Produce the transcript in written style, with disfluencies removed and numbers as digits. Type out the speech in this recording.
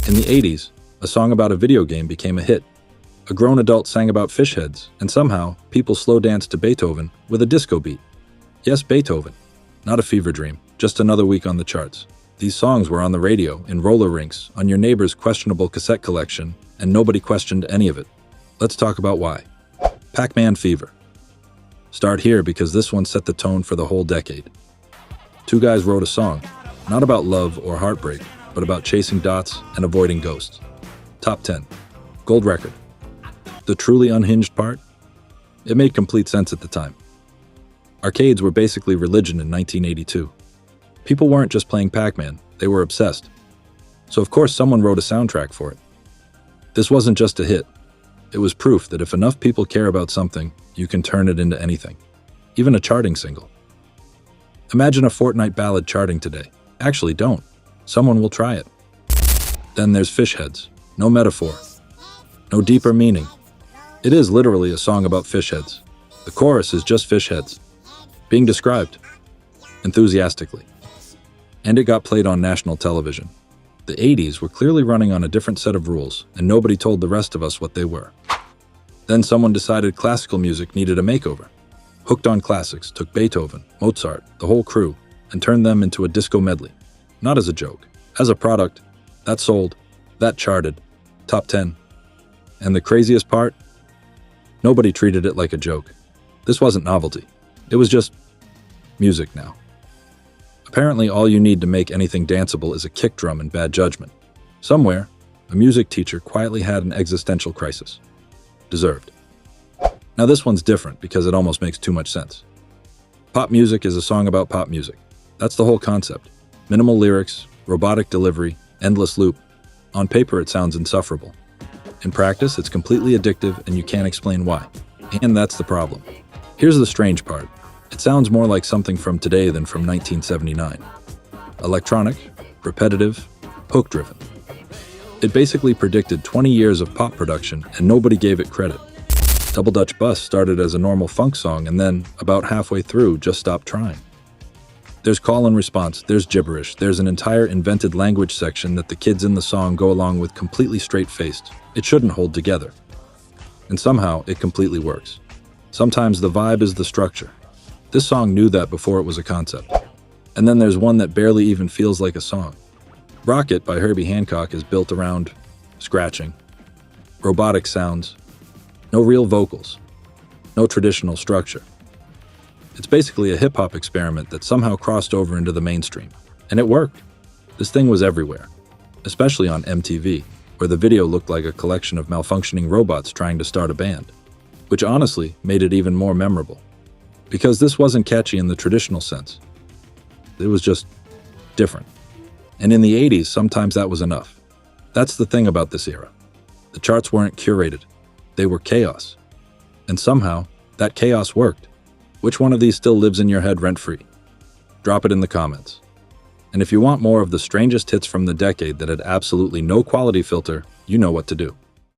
In the 80s, a song about a video game became a hit. A grown adult sang about fish heads, and somehow, people slow danced to Beethoven with a disco beat. Yes, Beethoven. Not a fever dream, just another week on the charts. These songs were on the radio, in roller rinks, on your neighbor's questionable cassette collection, and nobody questioned any of it. Let's talk about why. Pac-Man fever. Start here because this one set the tone for the whole decade. Two guys wrote a song, not about love or heartbreak, but about chasing dots and avoiding ghosts. Top 10. Gold record. The truly unhinged part? It made complete sense at the time. Arcades were basically religion in 1982. People weren't just playing Pac-Man, they were obsessed. So of course someone wrote a soundtrack for it. This wasn't just a hit. It was proof that if enough people care about something, you can turn it into anything. Even a charting single. Imagine a Fortnite ballad charting today. Actually, don't. Someone will try it. Then there's Fish Heads. No metaphor. No deeper meaning. It is literally a song about fish heads. The chorus is just fish heads. Being described. Enthusiastically. And it got played on national television. The 80s were clearly running on a different set of rules, and nobody told the rest of us what they were. Then someone decided classical music needed a makeover. Hooked on Classics took Beethoven, Mozart, the whole crew, and turned them into a disco medley. Not as a joke. As a product, that sold, that charted, top 10. And the craziest part? Nobody treated it like a joke. This wasn't novelty. It was just music now. Apparently, all you need to make anything danceable is a kick drum and bad judgment. Somewhere, a music teacher quietly had an existential crisis. Deserved. Now this one's different because it almost makes too much sense. Pop music is a song about pop music. That's the whole concept. Minimal lyrics, robotic delivery, endless loop. On paper, it sounds insufferable. In practice, it's completely addictive and you can't explain why. And that's the problem. Here's the strange part. It sounds more like something from today than from 1979. Electronic, repetitive, hook-driven. It basically predicted 20 years of pop production and nobody gave it credit. Double Dutch Bus started as a normal funk song and then, about halfway through, just stopped trying. There's call and response, there's gibberish, there's an entire invented language section that the kids in the song go along with completely straight-faced. It shouldn't hold together. And somehow, it completely works. Sometimes the vibe is the structure. This song knew that before it was a concept. And then there's one that barely even feels like a song. Rocket by Herbie Hancock is built around scratching, robotic sounds, no real vocals, no traditional structure. It's basically a hip-hop experiment that somehow crossed over into the mainstream. And it worked. This thing was everywhere, especially on MTV, where the video looked like a collection of malfunctioning robots trying to start a band, which honestly made it even more memorable. Because this wasn't catchy in the traditional sense. It was just different. And in the 80s, sometimes that was enough. That's the thing about this era. The charts weren't curated. They were chaos. And somehow, that chaos worked. Which one of these still lives in your head rent-free? Drop it in the comments. And if you want more of the strangest hits from the decade that had absolutely no quality filter, you know what to do.